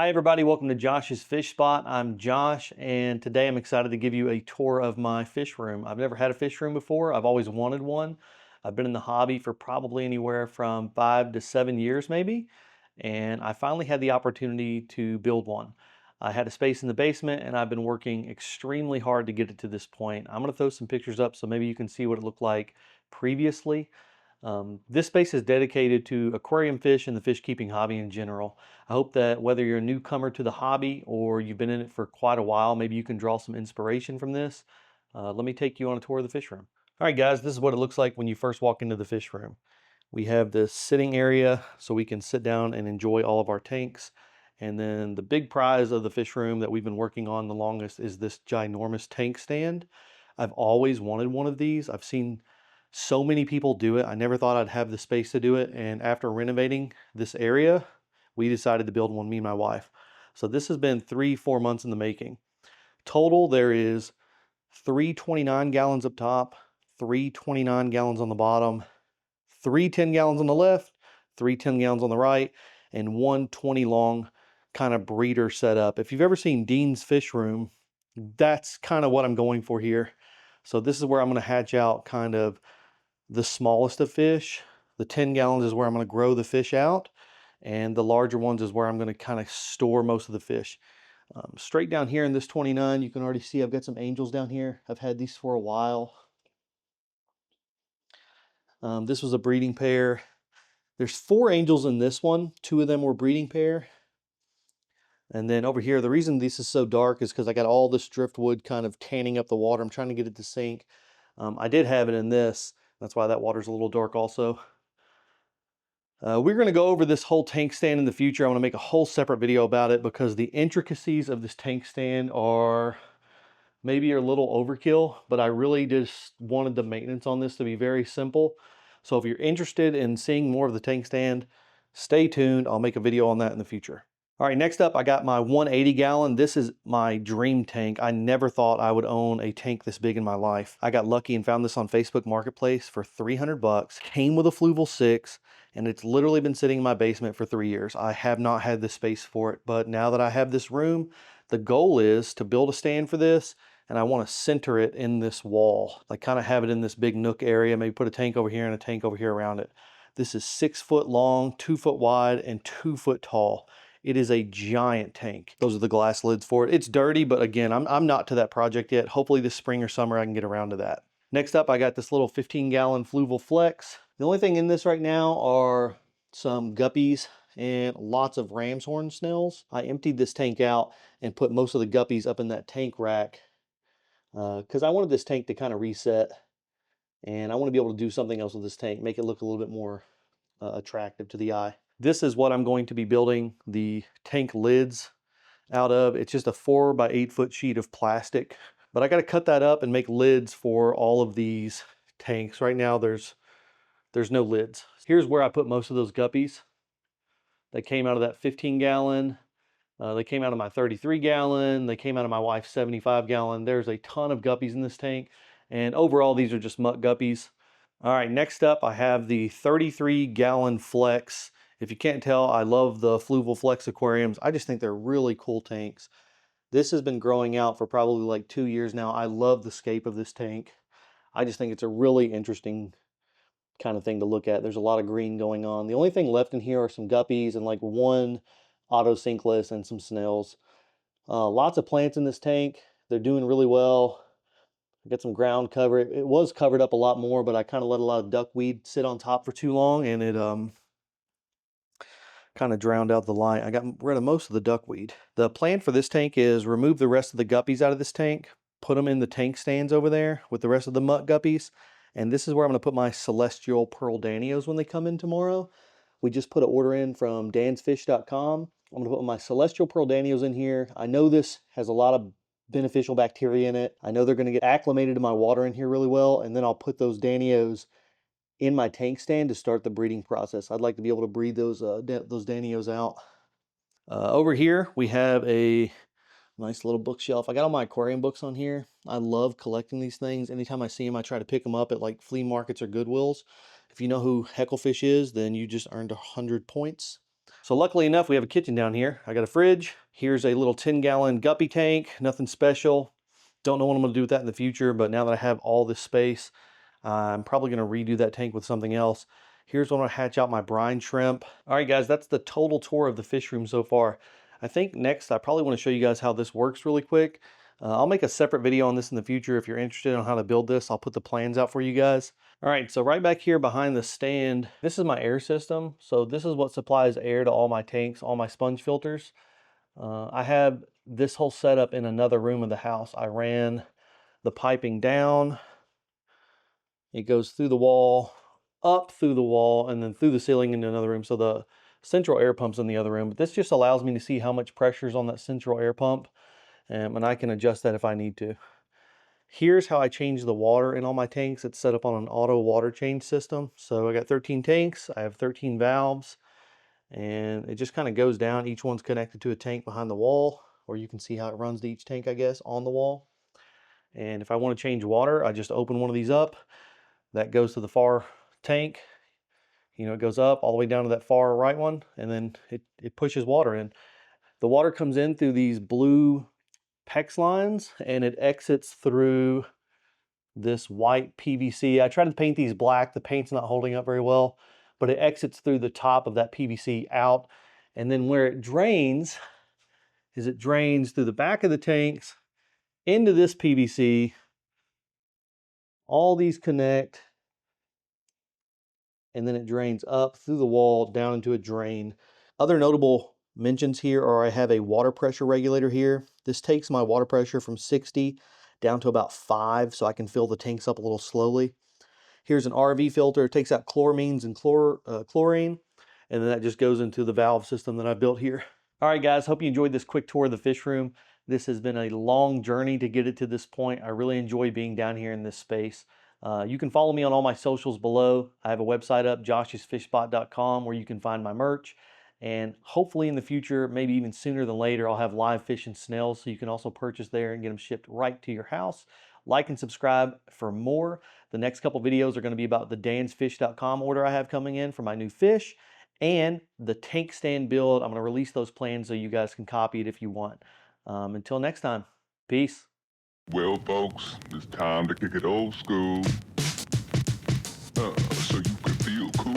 Hi everybody, welcome to Josh's Fish Spot. I'm Josh and today I'm excited to give you a tour of my fish room. I've never had a fish room before. I've always wanted one. I've been in the hobby for probably anywhere from 5 to 7 years maybe, and I finally had the opportunity to build one. I had a space in the basement and I've been working extremely hard to get it to this point. I'm going to throw some pictures up so maybe you can see what it looked like previously. This space is dedicated to aquarium fish and the fish keeping hobby in general. I hope that whether you're a newcomer to the hobby or you've been in it for quite a while, maybe you can draw some inspiration from this. Let me take you on a tour of the fish room. All right, guys, this is what it looks like when you first walk into the fish room. We have this sitting area so we can sit down and enjoy all of our tanks. And then the big prize of the fish room that we've been working on the longest is this ginormous tank stand. I've always wanted one of these. I've seen so many people do it. I never thought I'd have the space to do it. And after renovating this area, we decided to build one, me and my wife. So this has been 3-4 months in the making. Total, there is 329 gallons up top, 329 gallons on the bottom, 3 10-gallons on the left, 3 10-gallons on the right, and 1 20 long kind of breeder setup. If you've ever seen Dean's Fish Room, that's kind of what I'm going for here. So this is where I'm going to hatch out kind of the smallest of fish. The 10 gallons is where I'm going to grow the fish out, and the larger ones is where I'm going to kind of store most of the fish. Straight down here in this 29, you can already see I've got some angels down here. I've had these for a while. This was a breeding pair. There's 4 angels in this one. 2 of them were breeding pair. And then over here, the reason this is so dark is because I got all this driftwood kind of tanning up the water. I'm trying to get it to sink. I did have it in this. That's why that water's a little dark also. We're going to go over this whole tank stand in the future. I want to make a whole separate video about it because the intricacies of this tank stand are maybe a little overkill, but I really just wanted the maintenance on this to be very simple. So if you're interested in seeing more of the tank stand, stay tuned. I'll make a video on that in the future. All right, next up, I got my 180 gallon. This is my dream tank. I never thought I would own a tank this big in my life. I got lucky and found this on Facebook Marketplace for 300 bucks. Came with a Fluval 6, and it's literally been sitting in my basement for 3 years. I have not had the space for it, but now that I have this room, the goal is to build a stand for this, and I want to center it in this wall. Like kind of have it in this big nook area, maybe put a tank over here and a tank over here around it. This is 6 foot long, 2 foot wide, and 2 foot tall. It is a giant tank. Those are the glass lids for it. It's dirty, but again, I'm not to that project yet. Hopefully this spring or summer I can get around to that. Next up, I got this little 15-gallon Fluval Flex. The only thing in this right now are some guppies and lots of ram's horn snails. I emptied this tank out and put most of the guppies up in that tank rack because I wanted this tank to kind of reset, and I want to be able to do something else with this tank, make it look a little bit more attractive to the eye. This is what I'm going to be building the tank lids out of. It's just a 4 by 8 foot sheet of plastic, but I got to cut that up and make lids for all of these tanks. Right now there's no lids. Here's where I put most of those guppies. They came out of that 15-gallon. They came out of my 33-gallon. They came out of my wife's 75-gallon. There's a ton of guppies in this tank, and overall these are just muck guppies. All right, next up I have the 33-gallon Flex. If you can't tell, I love the Fluval Flex aquariums. I just think they're really cool tanks. This has been growing out for probably like 2 years now. I love the scape of this tank. I just think it's a really interesting kind of thing to look at. There's a lot of green going on. The only thing left in here are some guppies and like 1 autocinkless and some snails. Lots of plants in this tank. They're doing really well. I got some ground cover. It was covered up a lot more, but I kind of let a lot of duckweed sit on top for too long, and it kind of drowned out the light. I got rid of most of the duckweed. The plan for this tank is remove the rest of the guppies out of this tank, put them in the tank stands over there with the rest of the muck guppies, and this is where I'm going to put my celestial pearl danios when they come in tomorrow. We just put an order in from dansfish.com. I'm going to put my celestial pearl danios in here. I know this has a lot of beneficial bacteria in it. I know they're going to get acclimated to my water in here really well, and then I'll put those danios in my tank stand to start the breeding process. I'd like to be able to breed those danios out. Over here we have a nice little bookshelf. I got all my aquarium books on here. I love collecting these things. Anytime I see them, I try to pick them up at like flea markets or Goodwills. If you know who Hecklefish is, then you just earned 100 points. So luckily enough, we have a kitchen down here. I got a fridge. Here's a little 10-gallon guppy tank, nothing special. Don't know what I'm gonna do with that in the future, but now that I have all this space, I'm probably gonna redo that tank with something else. Here's when I hatch out my brine shrimp. All right, guys, that's the total tour of the fish room so far. I think next, I probably wanna show you guys how this works really quick. I'll make a separate video on this in the future. If you're interested on how to build this, I'll put the plans out for you guys. All right, so right back here behind the stand, this is my air system. So this is what supplies air to all my tanks, all my sponge filters. I have this whole setup in another room of the house. I ran the piping down. It goes through the wall, up through the wall, and then through the ceiling into another room. So the central air pump's in the other room. But this just allows me to see how much pressure is on that central air pump, and I can adjust that if I need to. Here's how I change the water in all my tanks. It's set up on an auto water change system. So I got 13 tanks, I have 13 valves, and it just kind of goes down. Each one's connected to a tank behind the wall, or you can see how it runs to each tank, I guess, on the wall. And if I want to change water, I just open one of these up. That goes to the far tank. You know, it goes up all the way down to that far right one, and then it pushes water in. The water comes in through these blue PEX lines, and it exits through this white PVC. I tried to paint these black. The paint's not holding up very well, but it exits through the top of that PVC out. And then where it drains is it drains through the back of the tanks into this PVC. All these connect, and then it drains up through the wall down into a drain. Other notable mentions here are I have a water pressure regulator here. This takes my water pressure from 60 down to about 5, so I can fill the tanks up a little slowly. Here's an RV filter. It takes out chloramines and chlorine, and then that just goes into the valve system that I built here. All right, guys, hope you enjoyed this quick tour of the fish room. This has been a long journey to get it to this point. I really enjoy being down here in this space. You can follow me on all my socials below. I have a website up, joshsfishspot.com, where you can find my merch. And hopefully in the future, maybe even sooner than later, I'll have live fish and snails, so you can also purchase there and get them shipped right to your house. Like and subscribe for more. The next couple videos are going to be about the dansfish.com order I have coming in for my new fish, and the tank stand build. I'm going to release those plans so you guys can copy it if you want. Until next time, peace. Well, folks, it's time to kick it old school. So you can feel cool.